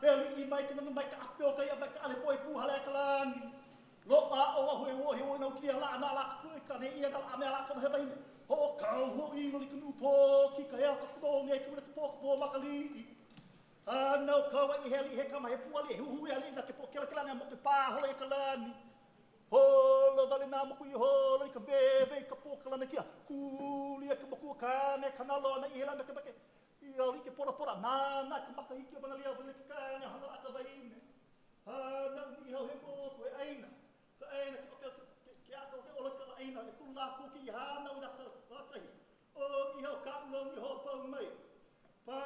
Heli I mai ka nanga mai ka apeo kai mai ka ale poi pu hale kalani. Lo a o ho no ki ala na la ku ka ne ia na ame ala ka he vai. Ho ka ho I no ki nu po ki ka ya ka po ne ki ka po makali. No ka wa I heli he ka mai pu ale hu ale na ke po kela kela na mo ke pa ho le kalani. Holo vale na mo ku holo ka bebe ka po kala na kia. Kuli ka mo ku ka ne kanalo na ila me ka ke. Ia li ke pora na ka maka hiki bana lia vale ka ne hana ata vai ne. Na ni ho he mo ko aina. Ka aina ke aka ke ola ka aina e ku la ku ki ha na ina ka ka. O ni ho ka no ni ho pa mai. Pa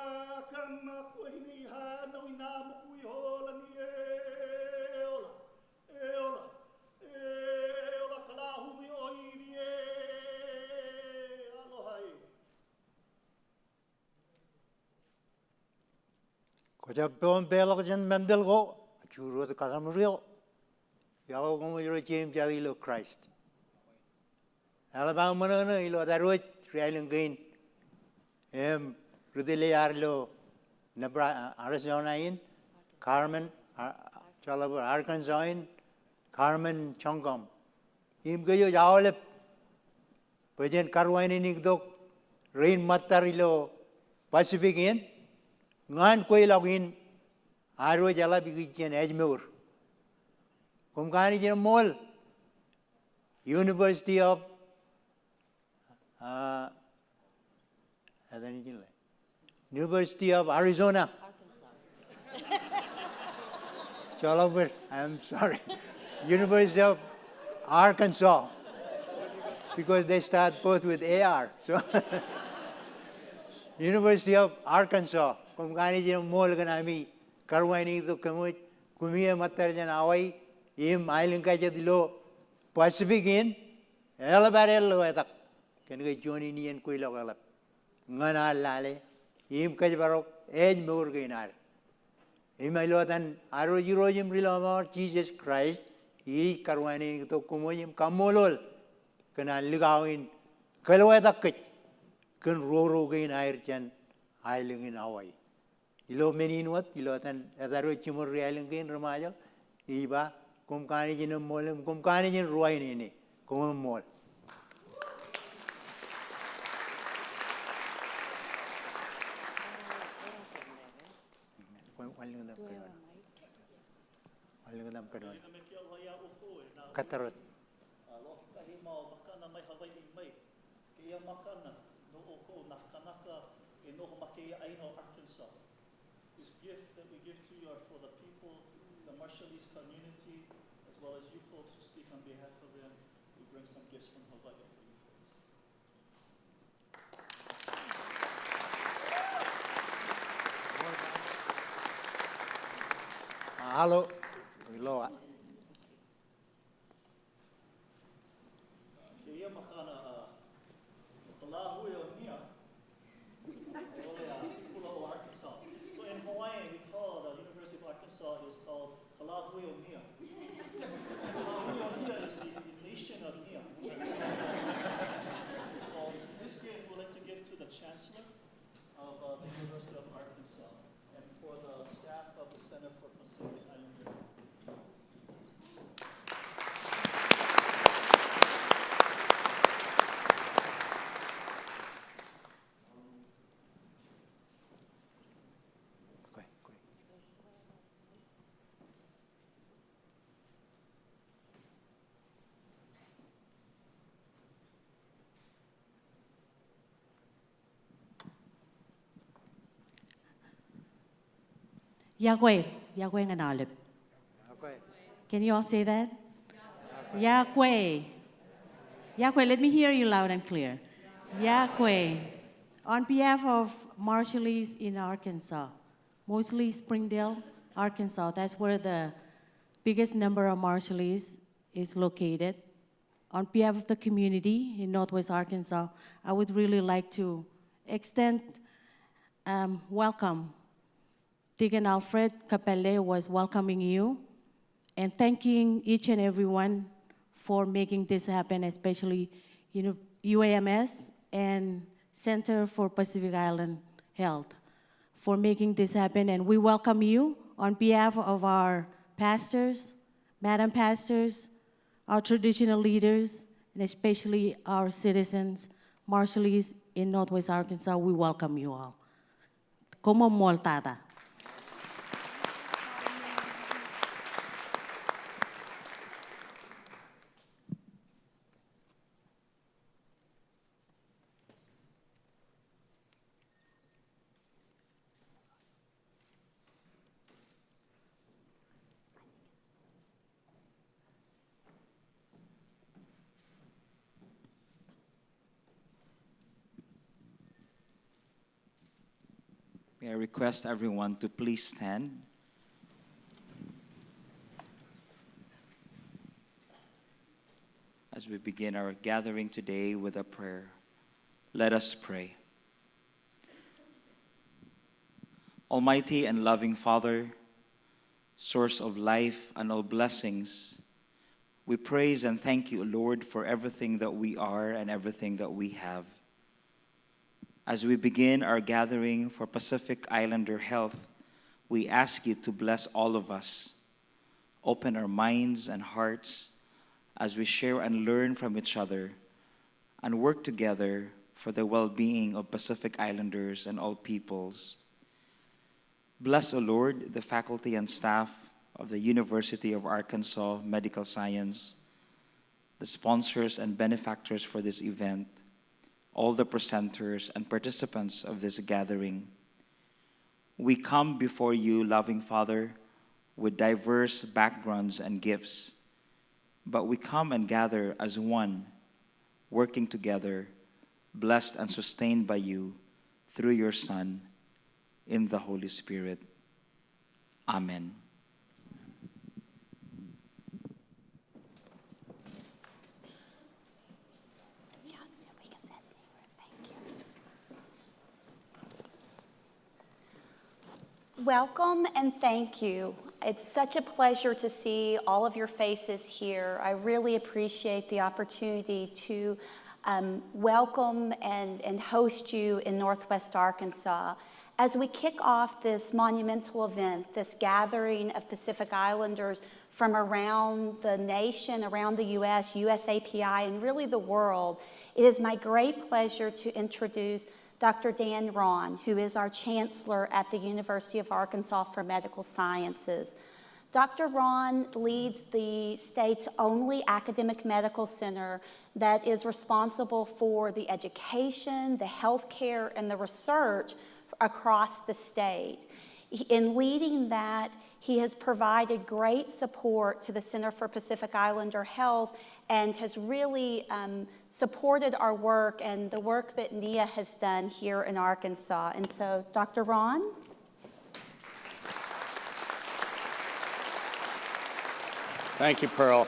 ka ma ku ni ha na ina mo ku hola ni e ola. E ola. Ola kala hui o iwi e aloha e. Ko te peon pēlaka jan mandel ko, chūrua te karamurio. Iau komo iro James ilo Christ. Alabang mana ilo adarut, rialing gain. Rudile arlo Arizona in, Carmen, Chalabur Arkansas in, Carmen Chongom. Im gayo jaolep. Pajan karwain ini dok rain matarilo Pacific in. Ngan koi login arwa jala bigijan Ajmer. Kumkani jen mall University of University of Arizona. Chalabur, I'm sorry. University of Arkansas. Because they start both with AR. So University of Arkansas. Kumkani jen mall ganami karwani to kumia matar jan awai im island ka jadilo Pacific in elabarel watak ken ga joni ni en koila galap ngana lale im ka barok ej mur ginar imalo tan aro jirojim rilama Jesus Christ I karwani to kumoyim kamolol kana ligawin kalwatak ken roro ginar jan island in awai ilo meninwat ilo tan adaro chimur realingin ramajal iba kumkani jin molem kumkani jin ruai ni kum mol walingam kadon katarot Alo kahima makana mai Hawaii mai. Kia makana no oko nakanaka e no make aino Arkansas. This gift that we give to you are for the people, the Marshallese community, as well as you folks who speak on behalf of them. We bring some gifts from Hawaii for you folks. Hello, Iloa. Kia makana Kalahu o Nia. Pula o Arkansas. So in Hawaii, we call the University of Arkansas is called Kalahu o Nia. Kalahu o Nia is the nation of Nia. So this gift we'd like to give to the Chancellor of the University of Arkansas and for the staff of the Center for Pacific Islander. Yahweh, Yahweh nganalip. Can you all say that? Yahweh. Yahweh, let me hear you loud and clear. Yahweh. On behalf of Marshallese in Arkansas, mostly Springdale, Arkansas, that's where the biggest number of Marshallese is located. On behalf of the community in Northwest Arkansas, I would really like to extend welcome. Deacon Alfred Capelle was welcoming you and thanking each and everyone for making this happen, especially UAMS and Center for Pacific Island Health for making this happen. And we welcome you on behalf of our pastors, madam pastors, our traditional leaders, and especially our citizens, Marshallese in Northwest Arkansas, we welcome you all. Como moltada. May I request everyone to please stand. As we begin our gathering today with a prayer, let us pray. Almighty and loving Father, source of life and all blessings, we praise and thank you, Lord, for everything that we are and everything that we have. As we begin our gathering for Pacific Islander Health, we ask you to bless all of us. Open our minds and hearts as we share and learn from each other and work together for the well-being of Pacific Islanders and all peoples. Bless, O Lord, the faculty and staff of the University of Arkansas Medical Science, the sponsors and benefactors for this event, all the presenters and participants of this gathering. We come before you, loving Father, with diverse backgrounds and gifts, but we come and gather as one, working together, blessed and sustained by you through your Son, in the Holy Spirit. Amen. Welcome and thank you. It's such a pleasure to see all of your faces here. I really appreciate the opportunity to welcome and host you in Northwest Arkansas as we kick off this monumental event, this gathering of Pacific Islanders from around the nation, around the U.S., USAPI, and really the world. It is my great pleasure to introduce Dr. Dan Ron, who is our chancellor at the University of Arkansas for Medical Sciences. Dr. Ron leads the state's only academic medical center that is responsible for the education, the healthcare, and the research across the state. In leading that, he has provided great support to the Center for Pacific Islander Health and has really supported our work and the work that NIA has done here in Arkansas. And so, Dr. Ron? Thank you, Pearl.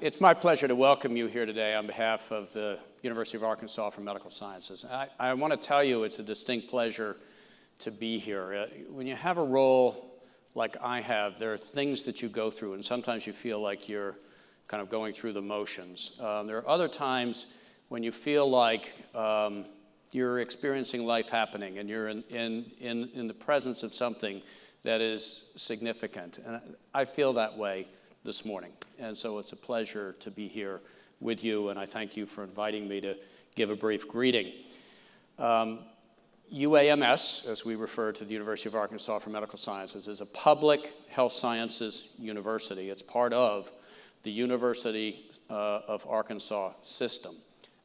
It's my pleasure to welcome you here today on behalf of the University of Arkansas for Medical Sciences. I want to tell you it's a distinct pleasure to be here. When you have a role like I have, there are things that you go through, and sometimes you feel like you're kind of going through the motions. There are other times when you feel like you're experiencing life happening and you're in the presence of something that is significant. And I feel that way this morning. And so it's a pleasure to be here with you, and I thank you for inviting me to give a brief greeting. UAMS, as we refer to the University of Arkansas for Medical Sciences, is a public health sciences university. It's part of the University of Arkansas system.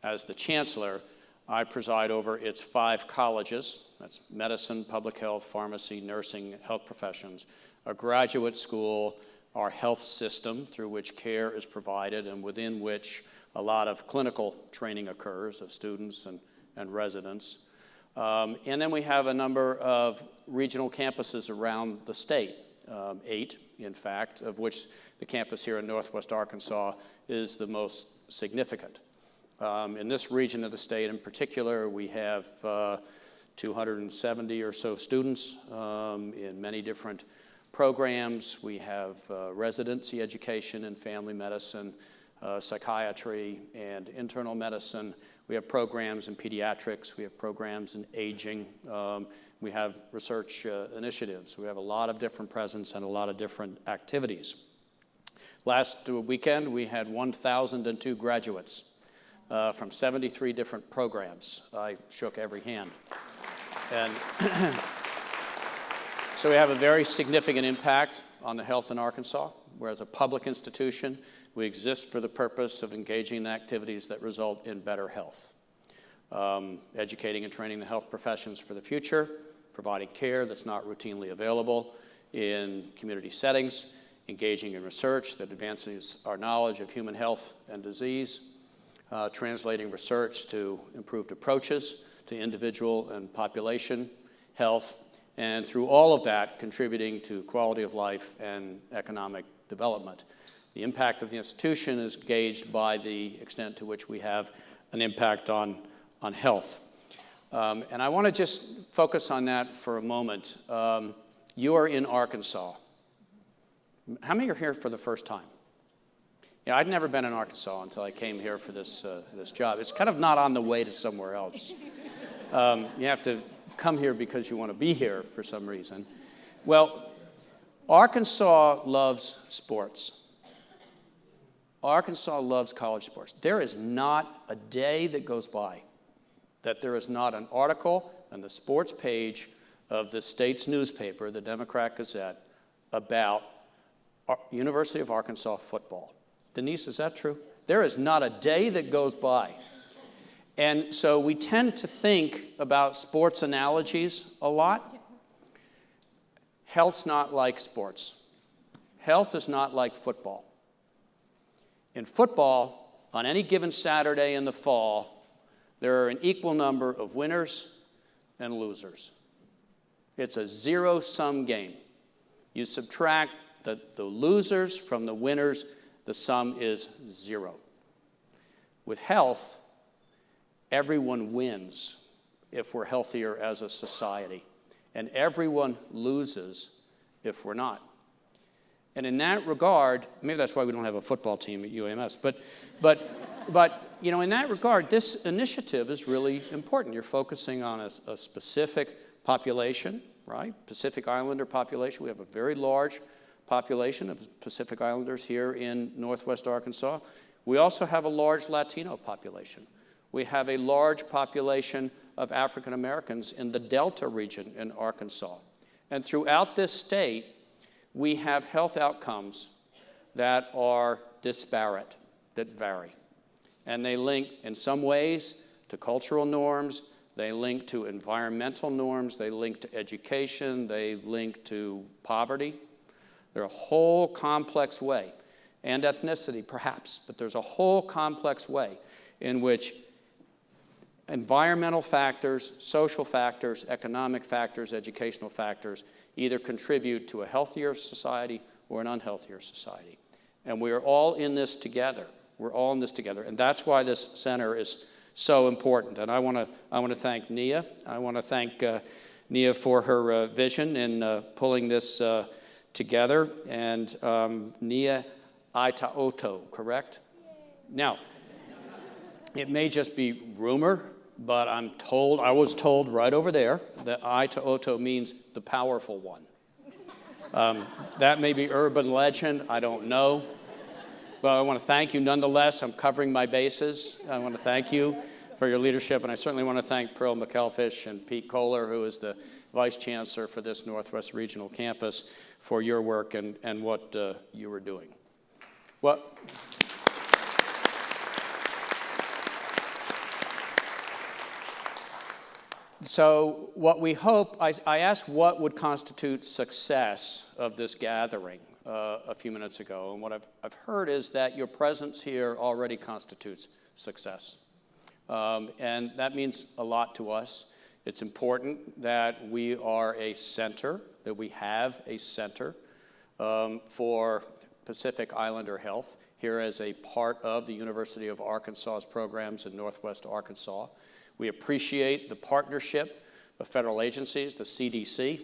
As the chancellor, I preside over its 5 colleges. That's medicine, public health, pharmacy, nursing, health professions, a graduate school, our health system through which care is provided and within which a lot of clinical training occurs of students and residents. And then we have a number of regional campuses around the state, 8, in fact, of which the campus here in Northwest Arkansas is the most significant. In this region of the state in particular, we have 270 or so students in many different programs. We have residency education in family medicine, psychiatry, and internal medicine. We have programs in pediatrics. We have programs in aging. We have research initiatives. We have a lot of different presence and a lot of different activities. Last weekend, we had 1,002 graduates from 73 different programs. I shook every hand. And so we have a very significant impact on the health in Arkansas, where as a public institution, we exist for the purpose of engaging in activities that result in better health. Educating and training the health professions for the future, providing care that's not routinely available in community settings, engaging in research that advances our knowledge of human health and disease, translating research to improved approaches to individual and population health, and through all of that, contributing to quality of life and economic development. The impact of the institution is gauged by the extent to which we have an impact on health. And I want to just focus on that for a moment. You are in Arkansas. How many are here for the first time? Yeah, I'd never been in Arkansas until I came here for this job. It's kind of not on the way to somewhere else. You have to come here because you want to be here for some reason. Well, Arkansas loves sports. Arkansas loves college sports. There is not a day that goes by that there is not an article on the sports page of the state's newspaper, the Democrat Gazette, about University of Arkansas football. Denise, is that true? There is not a day that goes by. And so we tend to think about sports analogies a lot. Health's not like sports. Health is not like football. In football, on any given Saturday in the fall, there are an equal number of winners and losers. It's a zero-sum game. You subtract the losers from the winners, the sum is zero. With health, everyone wins if we're healthier as a society, and everyone loses if we're not. And in that regard, maybe that's why we don't have a football team at UAMS, but you know, in that regard, this initiative is really important. You're focusing on a specific population, right? Pacific Islander population. We have a very large population of Pacific Islanders here in Northwest Arkansas. We also have a large Latino population. We have a large population of African Americans in the Delta region in Arkansas. And throughout this state, we have health outcomes that are disparate, that vary. And they link, in some ways, to cultural norms, they link to environmental norms, they link to education, they link to poverty. They're a whole complex way, and ethnicity perhaps, but there's a whole complex way in which environmental factors, social factors, economic factors, educational factors either contribute to a healthier society or an unhealthier society. And we are all in this together. We're all in this together, and that's why this center is so important. And I want to thank Nia. I want to thank Nia for her vision in pulling this together. And Nia Aitaoto, correct? Now, it may just be rumor, but I was told right over there that Aitaoto means the powerful one. That may be urban legend, I don't know. But I want to thank you nonetheless. I'm covering my bases. I want to thank you for your leadership, and I certainly want to thank Pearl McElfish and Pete Kohler, who is the Vice Chancellor for this Northwest Regional Campus, for your work and what you were doing. Well, so what we hope, I asked what would constitute success of this gathering a few minutes ago, and what I've heard is that your presence here already constitutes success. And that means a lot to us. It's important that we are a center, that we have a center for Pacific Islander health here as a part of the University of Arkansas's programs in Northwest Arkansas. We appreciate the partnership of federal agencies, the CDC,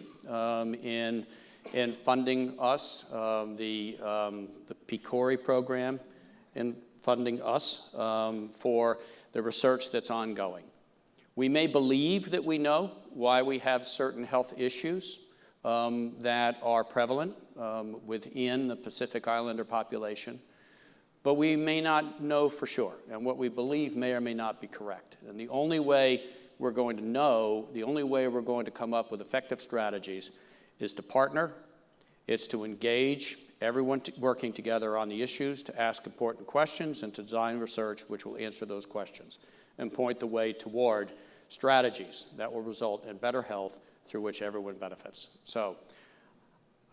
in funding us, the PCORI program in funding us for the research that's ongoing. We may believe that we know why we have certain health issues that are prevalent within the Pacific Islander population, but we may not know for sure, and what we believe may or may not be correct. And the only way we're going to know, the only way we're going to come up with effective strategies is to partner, it's to engage everyone working together on the issues, to ask important questions, and to design research which will answer those questions and point the way toward strategies that will result in better health through which everyone benefits. So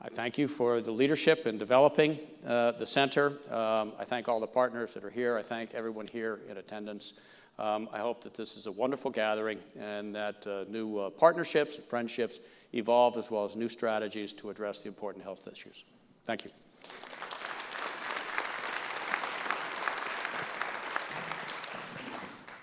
I thank you for the leadership in developing the center. I thank all the partners that are here. I thank everyone here in attendance. I hope that this is a wonderful gathering and that new partnerships and friendships evolve, as well as new strategies to address the important health issues. Thank you.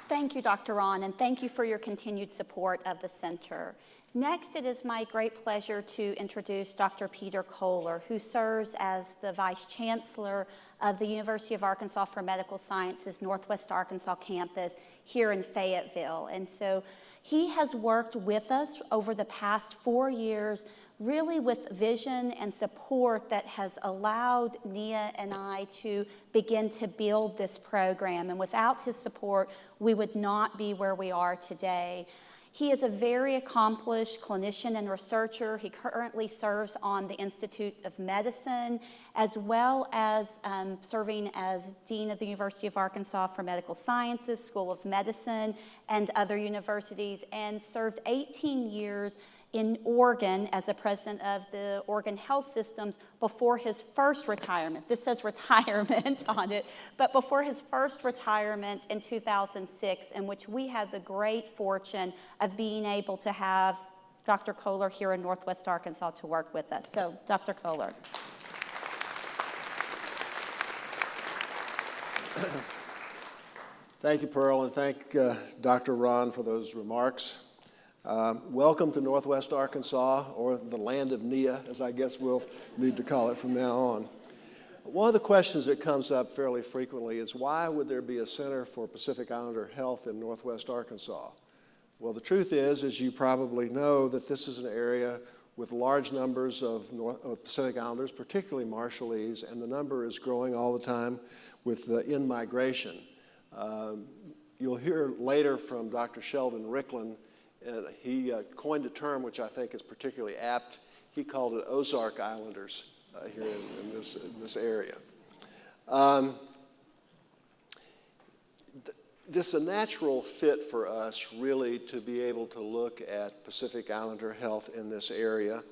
Thank you, Dr. Ron, and thank you for your continued support of the center. Next, it is my great pleasure to introduce Dr. Peter Kohler, who serves as the Vice Chancellor of the University of Arkansas for Medical Sciences Northwest Arkansas campus here in Fayetteville. And so he has worked with us over the past 4 years, really with vision and support that has allowed Nia and I to begin to build this program. And without his support, we would not be where we are today. He is a very accomplished clinician and researcher. He currently serves on the Institute of Medicine, as well as serving as Dean of the University of Arkansas for Medical Sciences, School of Medicine, and other universities, and served 18 years in Oregon as a president of the Oregon Health Systems before his first retirement. This says retirement on it, but before his first retirement in 2006, in which we had the great fortune of being able to have Dr. Kohler here in Northwest Arkansas to work with us. So, Dr. Kohler. Thank you, Pearl, and thank Dr. Ron for those remarks. Welcome to Northwest Arkansas, or the land of Nia, as I guess we'll need to call it from now on. One of the questions that comes up fairly frequently is, why would there be a Center for Pacific Islander Health in Northwest Arkansas? Well, the truth is, as you probably know, that this is an area with large numbers of Pacific Islanders, particularly Marshallese, and the number is growing all the time with in-migration. You'll hear later from Dr. Sheldon Ricklin. He coined a term which I think is particularly apt. He called it Ozark Islanders here in this area. This is a natural fit for us, really, to be able to look at Pacific Islander health in this area.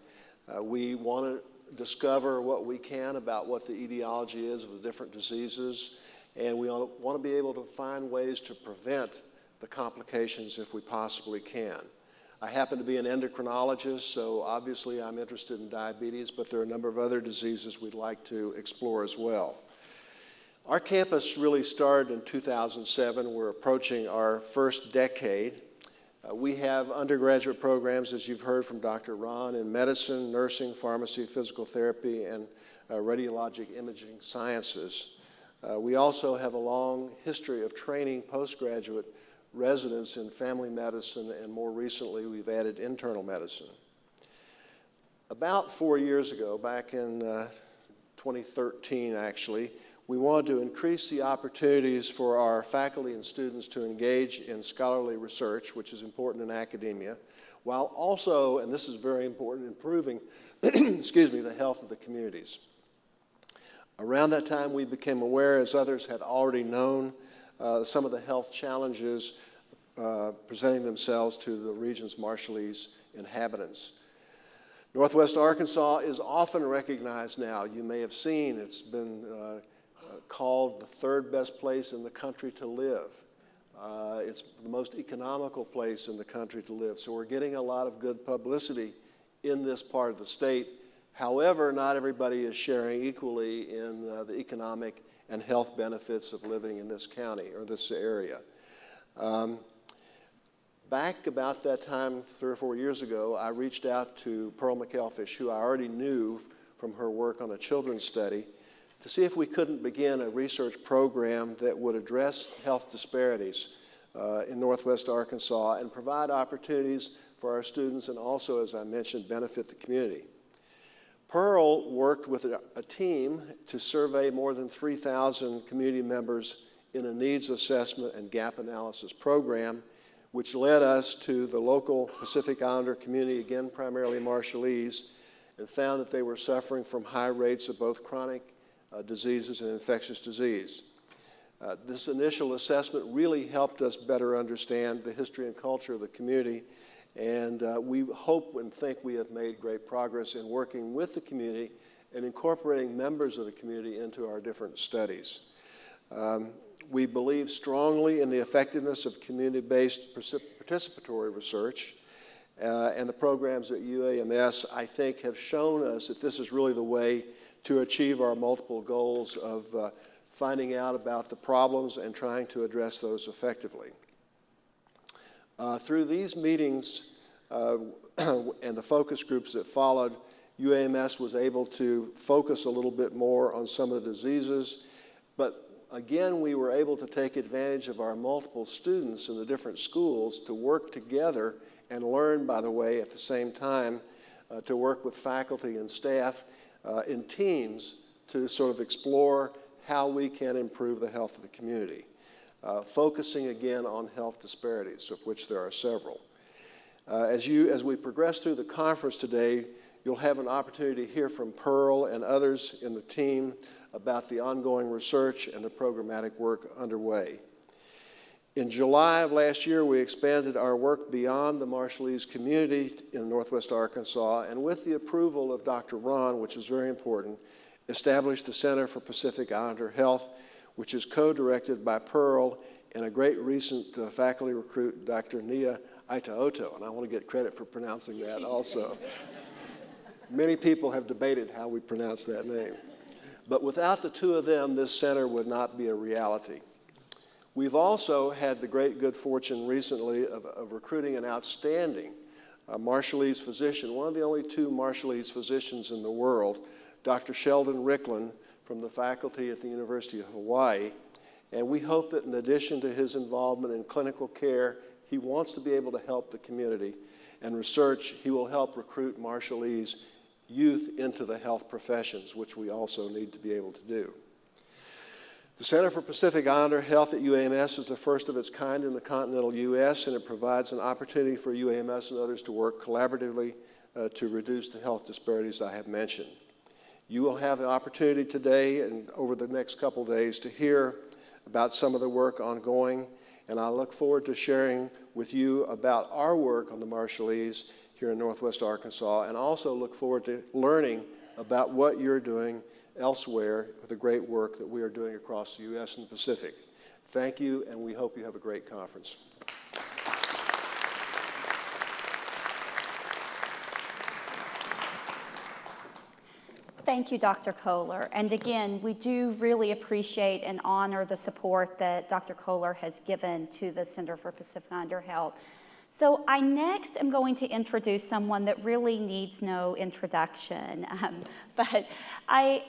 We want to discover what we can about what the etiology is of the different diseases, and we want to be able to find ways to prevent the complications if we possibly can. I happen to be an endocrinologist, so obviously I'm interested in diabetes, but there are a number of other diseases we'd like to explore as well. Our campus really started in 2007. We're approaching our first decade. We have undergraduate programs, as you've heard from Dr. Ron, in medicine, nursing, pharmacy, physical therapy, and radiologic imaging sciences. We also have a long history of training postgraduate residents in family medicine, and more recently we've added internal medicine. About 4 years ago, back in 2013 actually, we wanted to increase the opportunities for our faculty and students to engage in scholarly research, which is important in academia, while also, and this is very important, improving excuse me, the health of the communities. Around that time, we became aware, as others had already known, some of the health challenges presenting themselves to the region's Marshallese inhabitants. Northwest Arkansas is often recognized now. You may have seen it's been called the third best place in the country to live. It's the most economical place in the country to live. So we're getting a lot of good publicity in this part of the state. However, not everybody is sharing equally in the economic and health benefits of living in this county or this area. Back about that time, 3 or 4 years ago, I reached out to Pearl McElfish, who I already knew from her work on a children's study, to see if we couldn't begin a research program that would address health disparities in Northwest Arkansas and provide opportunities for our students and also, as I mentioned, benefit the community. Pearl worked with a team to survey more than 3,000 community members in a needs assessment and gap analysis program, which led us to the local Pacific Islander community, again primarily Marshallese, and found that they were suffering from high rates of both chronic diseases and infectious disease. This initial assessment really helped us better understand the history and culture of the community, and we hope and think we have made great progress in working with the community and incorporating members of the community into our different studies. We believe strongly in the effectiveness of community-based participatory research, and the programs at UAMS, I think, have shown us that this is really the way to achieve our multiple goals of finding out about the problems and trying to address those effectively. Through these meetings and the focus groups that followed, UAMS was able to focus a little bit more on some of the diseases, but again, we were able to take advantage of our multiple students in the different schools to work together and learn, by the way, at the same time, to work with faculty and staff in teams to sort of explore how we can improve the health of the community, focusing again on health disparities, of which there are several. As we progress through the conference today, you'll have an opportunity to hear from Pearl and others in the team about the ongoing research and the programmatic work underway. In July of last year, we expanded our work beyond the Marshallese community in Northwest Arkansas, and with the approval of Dr. Ron, which is very important, established the Center for Pacific Islander Health, which is co-directed by Pearl and a great recent faculty recruit, Dr. Nia Aitaoto, and I want to get credit for pronouncing that also. Many people have debated how we pronounce that name. But without the two of them, this center would not be a reality. We've also had the great good fortune recently of recruiting an outstanding Marshallese physician, one of the only two Marshallese physicians in the world, Dr. Sheldon Ricklin from the faculty at the University of Hawaii. And we hope that in addition to his involvement in clinical care, he wants to be able to help the community and research. He will help recruit Marshallese youth into the health professions, which we also need to be able to do. The Center for Pacific Islander Health at UAMS is the first of its kind in the continental U.S., and it provides an opportunity for UAMS and others to work collaboratively to reduce the health disparities I have mentioned. You will have an opportunity today and over the next couple days to hear about some of the work ongoing, and I look forward to sharing with you about our work on the Marshallese here in Northwest Arkansas, and also look forward to learning about what you're doing elsewhere with the great work that we are doing across the U.S. and the Pacific. Thank you, and we hope you have a great conference. Thank you, Dr. Kohler. And again, we do really appreciate and honor the support that Dr. Kohler has given to the Center for Pacific Islander Health. So I next am going to introduce someone that really needs no introduction, but I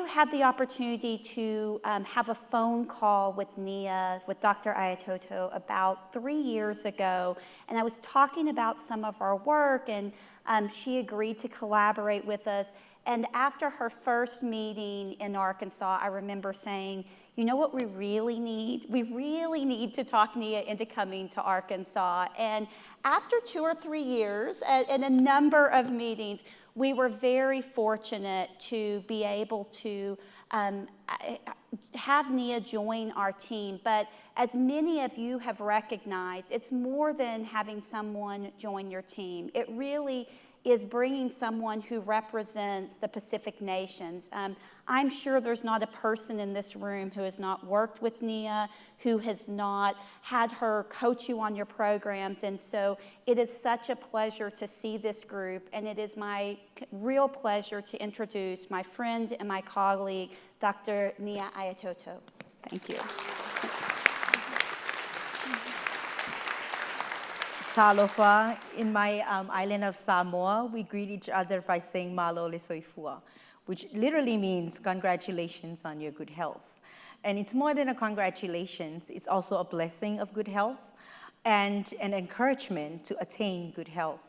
had the opportunity to have a phone call with Nia, with Dr. Aitaoto, about 3 years ago, and I was talking about some of our work, and she agreed to collaborate with us. And after her first meeting in Arkansas, I remember saying, you know what we really need? We really need to talk Nia into coming to Arkansas. And after 2 or 3 years and a number of meetings, we were very fortunate to be able to have Nia join our team. But as many of you have recognized, it's more than having someone join your team. It really is bringing someone who represents the Pacific nations. I'm sure there's not a person in this room who has not worked with Nia, who has not had her coach you on your programs, and so it is such a pleasure to see this group, and it is my real pleasure to introduce my friend and my colleague, Dr. Nia Aitaoto. Thank you. Talofa. In my island of Samoa, we greet each other by saying malo le soifua, which literally means congratulations on your good health. And it's more than a congratulations, it's also a blessing of good health and an encouragement to attain good health.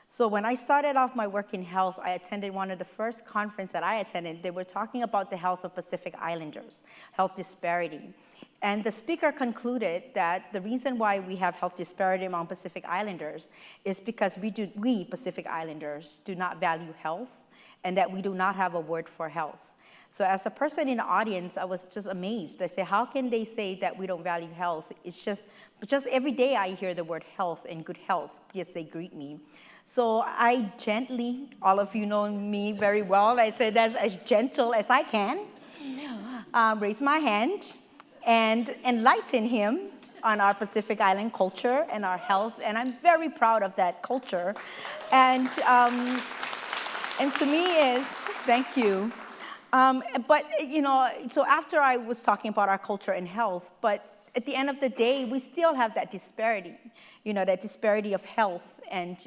So when I started off my work in health, I attended one of the first conferences that I attended. They were talking about the health of Pacific Islanders, health disparity. And the speaker concluded that the reason why we have health disparity among Pacific Islanders is because we Pacific Islanders, do not value health and that we do not have a word for health. So as a person in the audience, I was just amazed. I say, how can they say that we don't value health? It's just every day I hear the word health and good health because they greet me. So I gently, all of you know me very well, I said as gentle as I can, raise my hand and enlighten him on our Pacific Island culture and our health, and I'm very proud of that culture. And to me is, thank you. But, you know, so after I was talking about our culture and health, but at the end of the day, we still have that disparity, you know, that disparity of health and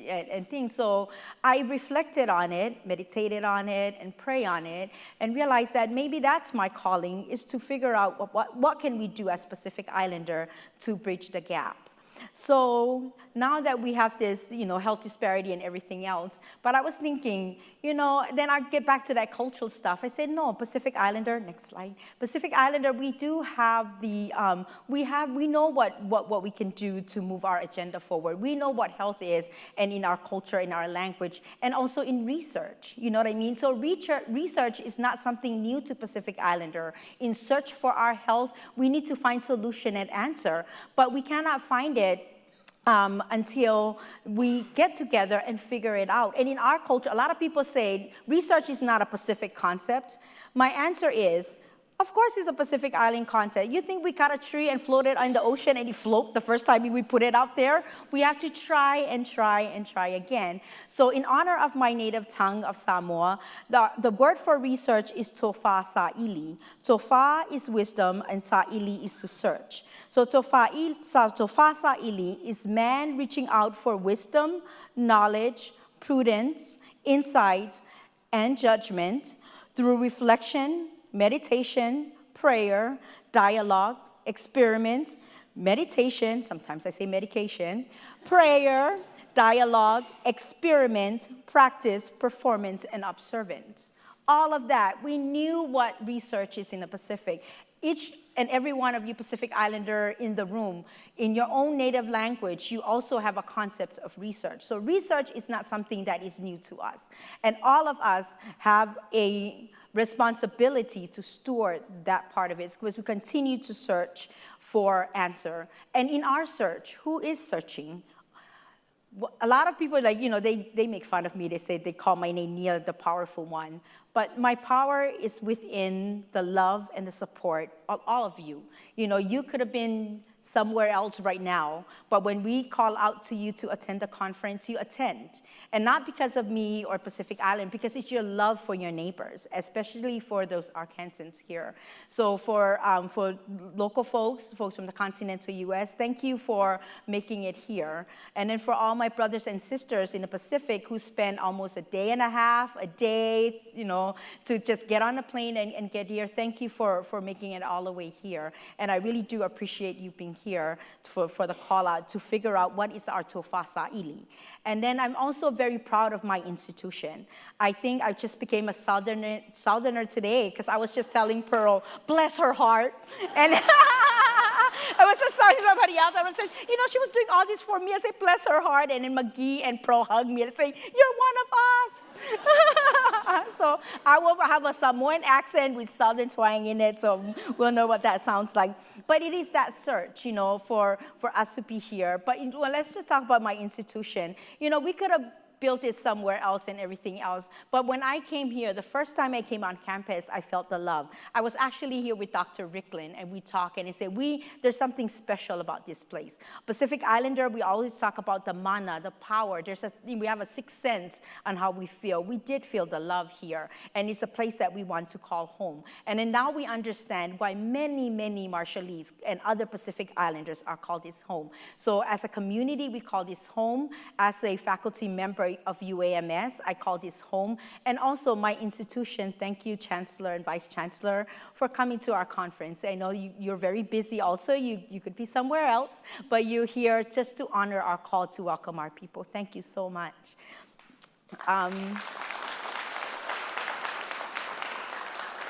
things. So I reflected on it, meditated on it, and pray on it, and realized that maybe that's my calling, is to figure out what can we do as Pacific Islander to bridge the gap. So now that we have this, you know, health disparity and everything else, but I was thinking, you know, then I get back to that cultural stuff. I said, no, Pacific Islander, next slide. Pacific Islander, we do have the, we know what we can do to move our agenda forward. We know what health is, and in our culture, in our language, and also in research, you know what I mean? So research is not something new to Pacific Islander. In search for our health, we need to find solution and answer, but we cannot find it until we get together and figure it out. And in our culture, a lot of people say research is not a Pacific concept. My answer is, of course it's a Pacific Island concept. You think we cut a tree and float it in the ocean and it float the first time we put it out there? We have to try and try and try again. So in honor of my native tongue of Samoa, the word for research is tofa sa'ili. Tofa is wisdom and sa'ili is to search. So tofa sa'ili is man reaching out for wisdom, knowledge, prudence, insight, and judgment through reflection, meditation, prayer, dialogue, experiment, meditation, sometimes I say medication, prayer, dialogue, experiment, practice, performance, and observance. All of that, we knew what research is in the Pacific. Each and every one of you Pacific Islander in the room, in your own native language, you also have a concept of research. So research is not something that is new to us. And all of us have a responsibility to steward that part of it, because we continue to search for answer. And in our search, who is searching? A lot of people, like, you know, they make fun of me. They say, they call my name Nia, the powerful one. But my power is within the love and the support of all of you. You know, you could have been somewhere else right now, but when we call out to you to attend the conference, you attend. And not because of me or Pacific Island, because it's your love for your neighbors, especially for those Arkansans here. So for local folks from the continental US, thank you for making it here. And then for all my brothers and sisters in the Pacific who spend almost a day and a half, a day, you know, to just get on a plane and get here, thank you for making it all the way here. And I really do appreciate you being here for the call out to figure out what is our tofa sa'ili. And then I'm also very proud of my institution. I think I just became a Southerner today, because I was just telling Pearl, bless her heart. And I was just telling somebody else, I was saying, you know, she was doing all this for me. I said, bless her heart. And then McGee and Pearl hugged me and say, you're one of us. So I will have a Samoan accent with Southern twang in it, so we'll know what that sounds like. But it is that search, you know, for us to be here. But well, let's just talk about my institution. You know, we could have built it somewhere else and everything else. But when I came here, the first time I came on campus, I felt the love. I was actually here with Dr. Ricklin, and we talked, and he said, there's something special about this place. Pacific Islander, we always talk about the mana, the power. We have a sixth sense on how we feel. We did feel the love here, and it's a place that we want to call home. And then now we understand why many, many Marshallese and other Pacific Islanders are called this home. So as a community, we call this home. As a faculty member, of UAMS. I call this home. And also my institution, thank you, Chancellor and Vice Chancellor, for coming to our conference. I know you're very busy also. You could be somewhere else, but you're here just to honor our call to welcome our people. Thank you so much.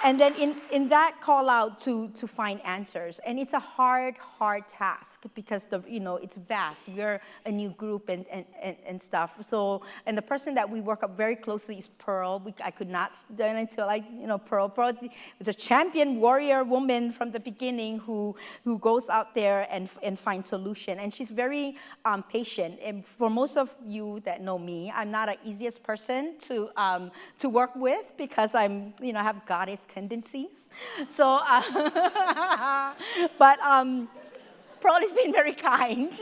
And then in that call out to find answers, and it's a hard task because it's vast. We're a new group and stuff. So, and the person that we work up very closely is Pearl. I could not stand until Pearl was a champion warrior woman from the beginning who goes out there and finds solution. And she's very patient. And for most of you that know me, I'm not the easiest person to work with because I have goddess tendencies. So, but Pearl has been very kind,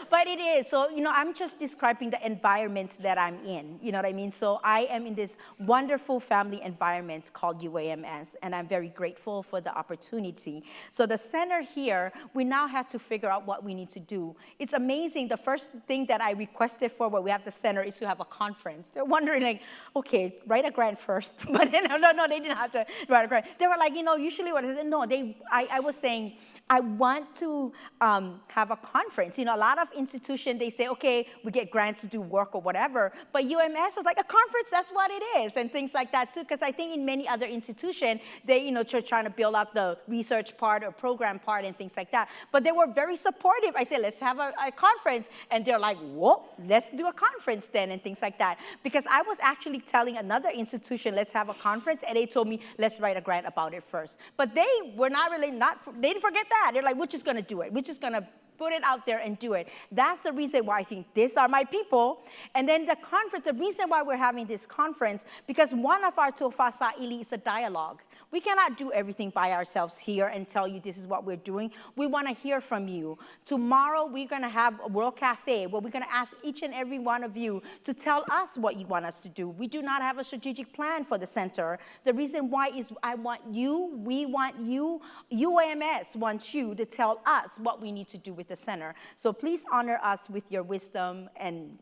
but it is. So, I'm just describing the environments that I'm in, you know what I mean? So I am in this wonderful family environment called UAMS, and I'm very grateful for the opportunity. So the center here, we now have to figure out what we need to do. It's amazing. The first thing that I requested for when we have the center is to have a conference. They're wondering okay, write a grant first. But then, no, they didn't have to write a grant. They were like, usually what I said, no, I was saying, I want to have a conference. A lot of institutions, they say, okay, we get grants to do work or whatever. But UMS was like, a conference, that's what it is, and things like that too. Because I think in many other institutions, they, trying to build up the research part or program part and things like that. But they were very supportive. I said, let's have a conference. And they're like, whoa, let's do a conference then, and things like that. Because I was actually telling another institution, let's have a conference, and they told me, let's write a grant about it first. But they were they didn't forget that. They're like, we're just going to do it. We're just going to put it out there and do it. That's the reason why I think these are my people. And then the conference, the reason why we're having this conference, because one of our Tofa Sa'ili is a dialogue. We cannot do everything by ourselves here and tell you this is what we're doing. We want to hear from you. Tomorrow, we're going to have a World Cafe where we're going to ask each and every one of you to tell us what you want us to do. We do not have a strategic plan for the center. The reason why is we want you, UAMS wants you to tell us what we need to do with the center. So please honor us with your wisdom and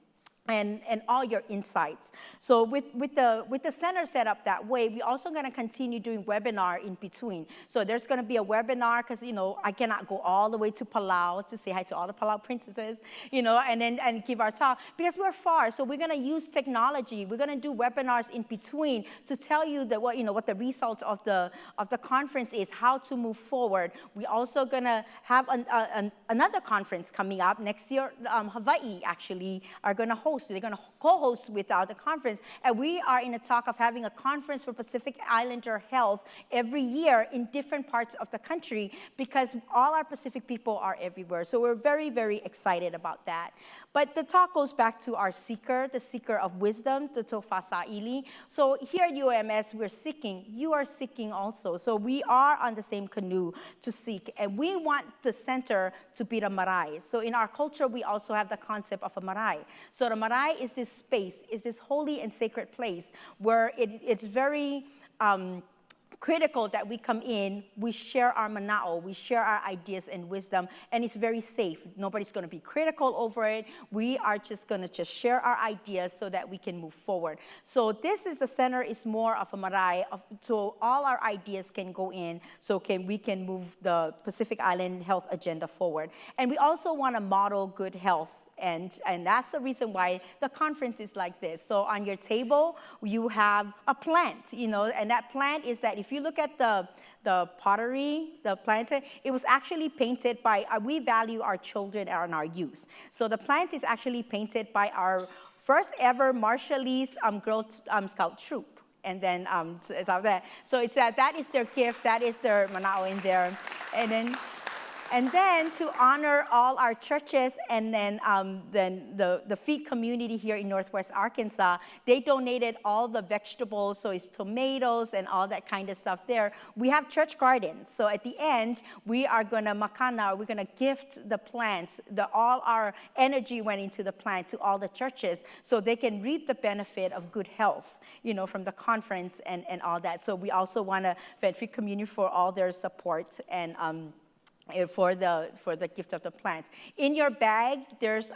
all your insights. So with the center set up that way, we're also going to continue doing webinar in between. So there's going to be a webinar because, I cannot go all the way to Palau to say hi to all the Palau princesses, and give our talk because we're far. So we're going to use technology. We're going to do webinars in between to tell you that what the results of the conference is, how to move forward. We're also going to have another conference coming up next year. Hawaii actually are going to host. They're going to co-host with the conference. And we are in a talk of having a conference for Pacific Islander health every year in different parts of the country because all our Pacific people are everywhere. So we're very, very excited about that. But the talk goes back to our seeker, the seeker of wisdom, the Tofa Sa'ili. So here at UMS, we're seeking. You are seeking also. So we are on the same canoe to seek. And we want the center to be the marae. So in our culture, we also have the concept of a marae. So the marae is this space, is this holy and sacred place where it's very critical that we come in, we share our mana'o, we share our ideas and wisdom, and it's very safe. Nobody's going to be critical over it. We are just going to share our ideas so that we can move forward. So the center is more of a marae, so all our ideas can go in, so we can move the Pacific Island health agenda forward. And we also want to model good health. And that's the reason why the conference is like this. So on your table, you have a plant, and that plant is that if you look at the pottery, the plant, it was actually painted by, we value our children and our youth. So the plant is actually painted by our first ever Marshallese Girl Scout troop. And then it's out there. So it's that is their gift, that is their mana'o in there. And then to honor all our churches and then the feed community here in Northwest Arkansas, they donated all the vegetables, so it's tomatoes and all that kind of stuff there. We have church gardens, so at the end, we are going to makana, we're going to gift the plants, all our energy went into the plant to all the churches so they can reap the benefit of good health, from the conference and all that. So we also want to thank feed community for all their support and for the gift of the plants. In your bag, there's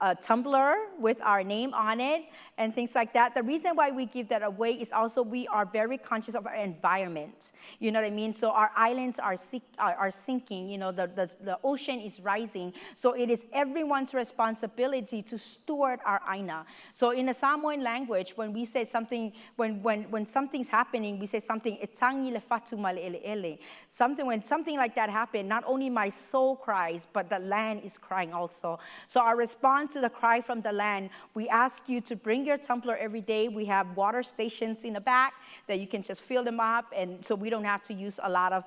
a tumbler with our name on it and things like that. The reason why we give that away is also we are very conscious of our environment. You know what I mean? So our islands are sinking. You know, the ocean is rising. So it is everyone's responsibility to steward our aina. So in the Samoan language, when we say something, when something's happening, we say something, "Etangi le fatu male'ele'ele." When something like that happens, not only my soul cries, but the land is crying also. So our response to the cry from the land, we ask you to bring your tumbler every day. We have water stations in the back that you can just fill them up, and so we don't have to use a lot of,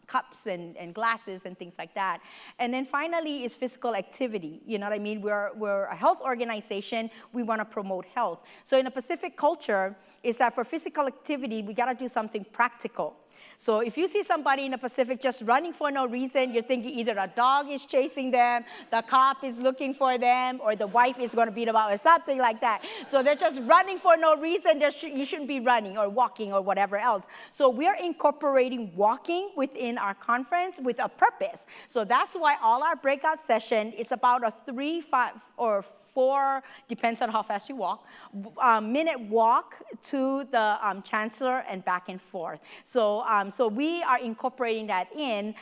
cups and glasses and things like that. And then finally is physical activity. You know what I mean? We're a health organization. We want to promote health. So in the Pacific culture, is that for physical activity, we got to do something practical. So if you see somebody in the Pacific just running for no reason, you're thinking either a dog is chasing them, the cop is looking for them, or the wife is going to beat them up or something like that. So they're just running for no reason. You shouldn't be running or walking or whatever else. So we're incorporating walking within our conference with a purpose. So that's why all our breakout session is about a 3, 5, or 4, depends on how fast you walk, minute walk to the chancellor and back and forth. So we are incorporating that in,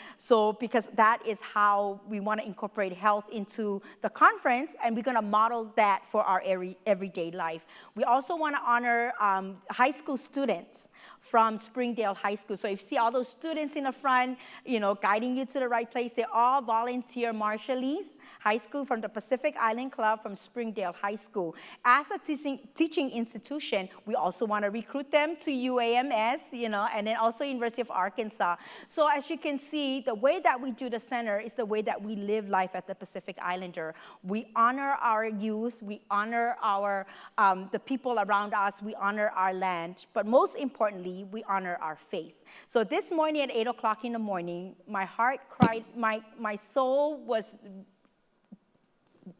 because that is how we want to incorporate health into the conference, and we're going to model that for our everyday life. We also want to honor high school students from Springdale High School. So if you see all those students in the front, guiding you to the right place, they're all volunteer Marshallese High School from the Pacific Island Club from Springdale High School. As a teaching institution, we also want to recruit them to UAMS, and then also University of Arkansas. So as you can see, the way that we do the center is the way that we live life at the Pacific Islander. We honor our youth, we honor the people around us, we honor our land, but most importantly, we honor our faith. So this morning at 8 o'clock in the morning, my heart cried, my soul was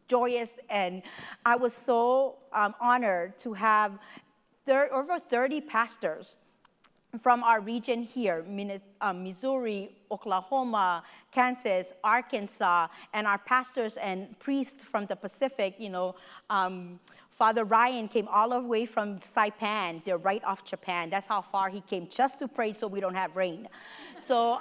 joyous, and I was so honored to have over 30 pastors from our region here, Missouri, Oklahoma, Kansas, Arkansas, and our pastors and priests from the Pacific, Father Ryan came all the way from Saipan. They're right off Japan. That's how far he came just to pray so we don't have rain. So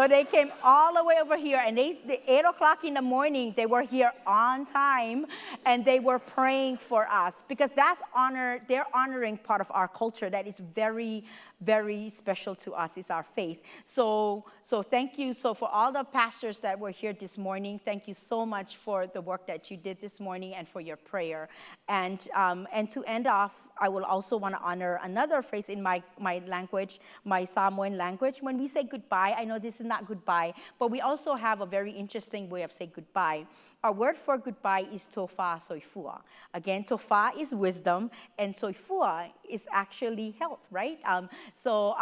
they came all the way over here, and the 8 o'clock in the morning, they were here on time, and they were praying for us, because they're honoring part of our culture that is very, very special to us, is our faith. So thank you. So for all the pastors that were here this morning, thank you so much for the work that you did this morning and for your prayer. And to end off, I will also want to honor another phrase in my language, my Samoan language. When we say goodbye, I know this is not goodbye, but we also have a very interesting way of saying goodbye. Our word for goodbye is tofa soifua. Again, tofa is wisdom, and soifua is actually health, right? So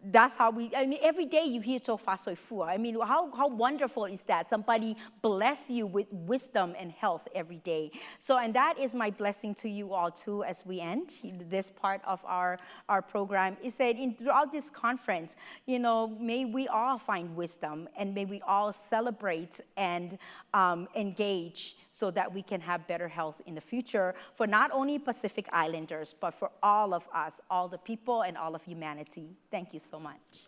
that's how every day you hear tofa soifua. How wonderful is that? Somebody bless you with wisdom and health every day. So, and that is my blessing to you all too as we end this part of our program, is that throughout this conference, may we all find wisdom, and may we all celebrate and engage, so that we can have better health in the future for not only Pacific Islanders, but for all of us, all the people and all of humanity. Thank you so much.